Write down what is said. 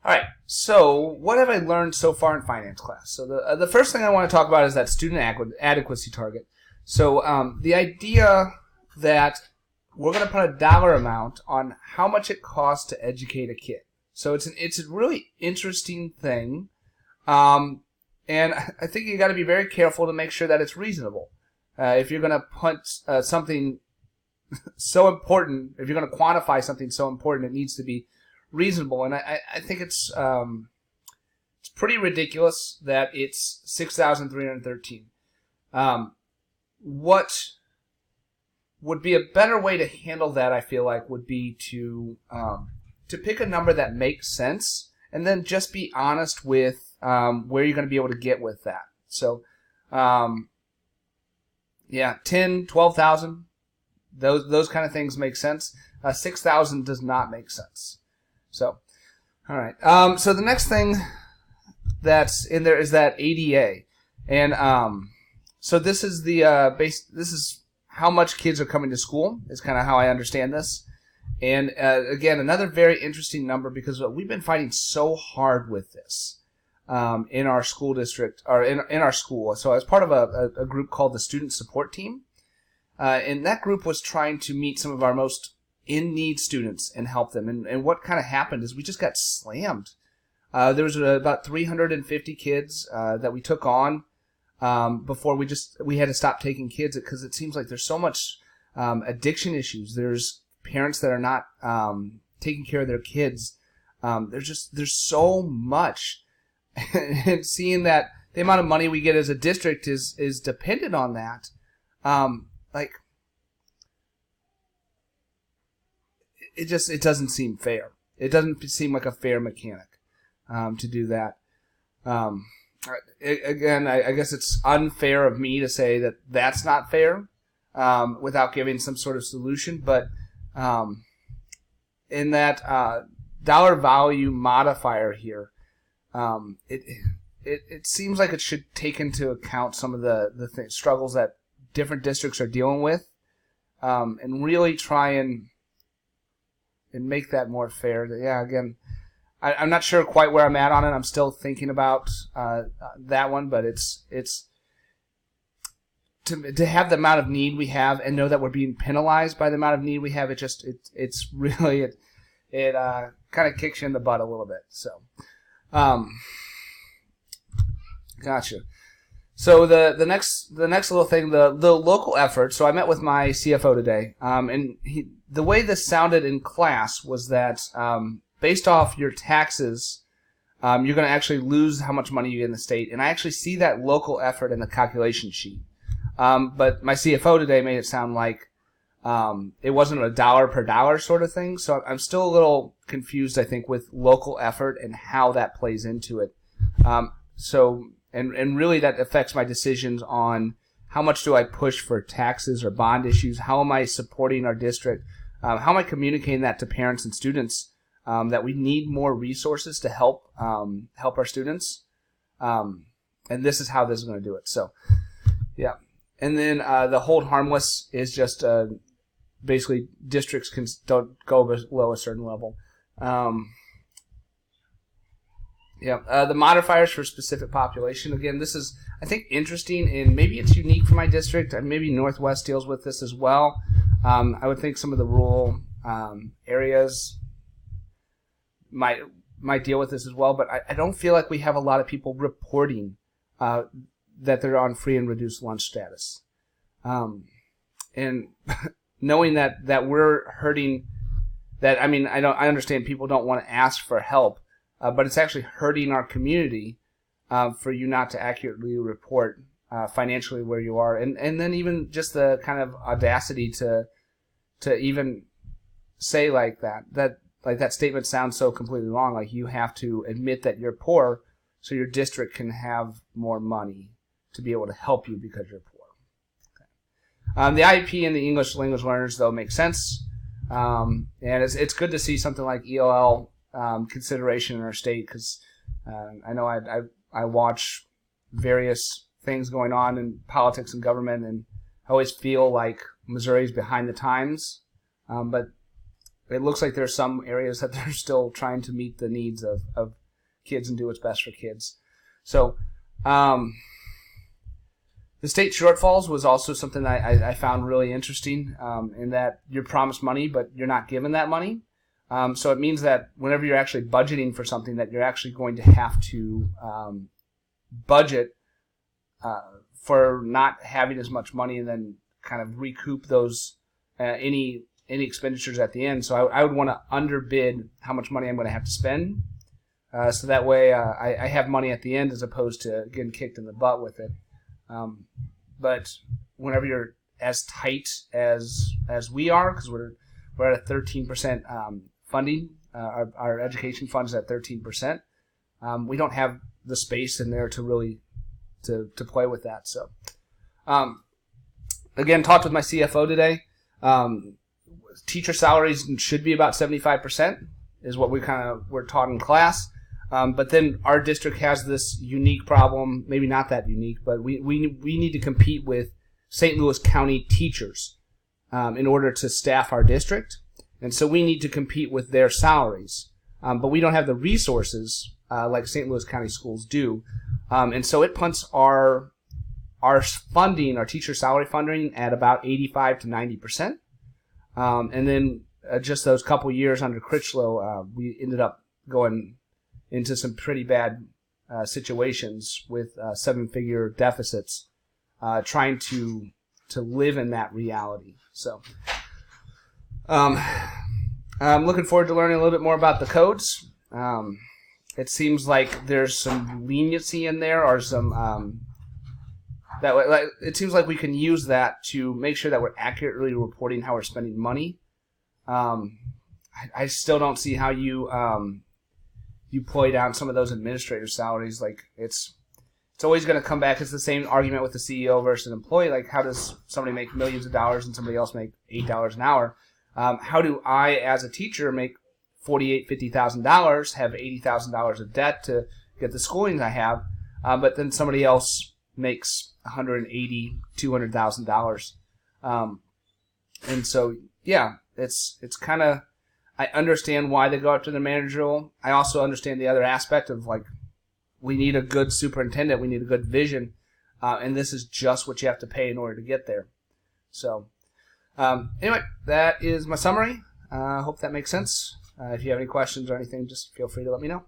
All right. So, what have I learned so far in finance class? So, the first thing I want to talk about is that student adequacy target. So, the idea that we're going to put a dollar amount on how much it costs to educate a kid. So, it's a really interesting thing, and I think you got to be very careful to make sure that it's reasonable. If you're going to put something so important, if you're going to quantify something so important, it needs to be reasonable. And I think it's pretty ridiculous that it's 6,313. What would be a better way to handle that, I feel like, would be to pick a number that makes sense, and then just be honest with where you're going to be able to get with that. So, 10, 12,000, those kind of things make sense. 6,000 does not make sense. So, all right. So the next thing that's in there is that ADA, and so this is the This is how much kids are coming to school. Is kind of how I understand this. And again, another very interesting number, because we've been fighting so hard with this in our school district, or in our school. So I was part of a group called the Student Support Team, and that group was trying to meet some of our most in-need students and help them. And what kind of happened is we just got slammed. There was about 350 kids that we took on before we had to stop taking kids, because it seems like there's so much addiction issues. There's parents that are not taking care of their kids. There's so much. And seeing that the amount of money we get as a district is dependent on that, it doesn't seem fair. It doesn't seem like a fair mechanic to do that. Again, I guess it's unfair of me to say that that's not fair without giving some sort of solution. But in that dollar value modifier here, it seems like it should take into account some of the struggles that different districts are dealing with, and really try and make that more fair. Yeah, again, I'm not sure quite where I'm at on it. I'm still thinking about that one, but it's to have the amount of need we have and know that we're being penalized by the amount of need we have. It's really it kind of kicks you in the butt a little bit. So, gotcha. So the next little thing, the local effort. So I met with my CFO today, and the way this sounded in class was that based off your taxes, you're going to actually lose how much money you get in the state. And I actually see that local effort in the calculation sheet. But my CFO today made it sound like it wasn't a dollar per dollar sort of thing. So I'm still a little confused, I think, with local effort and how that plays into it. And really that affects my decisions on how much do I push for taxes or bond issues? How am I supporting our district? How am I communicating that to parents and students that we need more resources to help our students? And this is how this is going to do it. So, yeah. And then the hold harmless is just basically districts don't go below a certain level. The modifiers for specific population. Again, this is, I think, interesting, and maybe it's unique for my district, and maybe Northwest deals with this as well. I would think some of the rural areas might deal with this as well, but I don't feel like we have a lot of people reporting that they're on free and reduced lunch status. And knowing that we're hurting, I understand people don't want to ask for help, but it's actually hurting our community for you not to accurately report financially where you are, and then even just the kind of audacity to even say like that statement sounds so completely wrong. Like, you have to admit that you're poor so your district can have more money to be able to help you because you're poor. Okay. The IEP and the English language learners, though, make sense, and it's good to see something like ELL consideration in our state, because I know I watch various things going on in politics and government, and I always feel like Missouri's behind the times, but it looks like there's some areas that they're still trying to meet the needs of kids and do what's best for kids. So the state shortfalls was also something that I found really interesting, in that you're promised money, but you're not given that money. So it means that whenever you're actually budgeting for something, that you're actually going to have to budget for not having as much money, and then kind of recoup those any expenditures at the end. So I would want to underbid how much money I'm going to have to spend, so that way I have money at the end as opposed to getting kicked in the butt with it. But whenever you're as tight as we are, because we're at a 13% funding, our education fund is at 13%. We don't have the space in there to really to play with that. So, again, talked with my CFO today. Teacher salaries should be about 75%, is what we're taught in class. But then our district has this unique problem, maybe not that unique, but we need to compete with St. Louis County teachers in order to staff our district. And so we need to compete with their salaries. But we don't have the resources like St. Louis County schools do. And so it punts our funding, our teacher salary funding, at about 85 to 90%. And then just those couple years under Critchlow, we ended up going into some pretty bad situations with 7-figure deficits, trying to live in that reality. So I'm looking forward to learning a little bit more about the codes. It seems like there's some leniency in there, or some that way. Like, it seems like we can use that to make sure that we're accurately reporting how we're spending money. I still don't see how you play down some of those administrator salaries. Like, it's always going to come back. It's the same argument with the CEO versus employee. Like, how does somebody make millions of dollars and somebody else make $8 an hour? How do I, as a teacher, make $48,000, $50,000, have $80,000 of debt to get the schooling I have, but then somebody else makes $180,000, $200,000? And so, yeah, it's kind of, I understand why they go after the managerial. I also understand the other aspect of, like, we need a good superintendent, we need a good vision, and this is just what you have to pay in order to get there. So, anyway, that is my summary. I hope that makes sense. If you have any questions or anything, just feel free to let me know.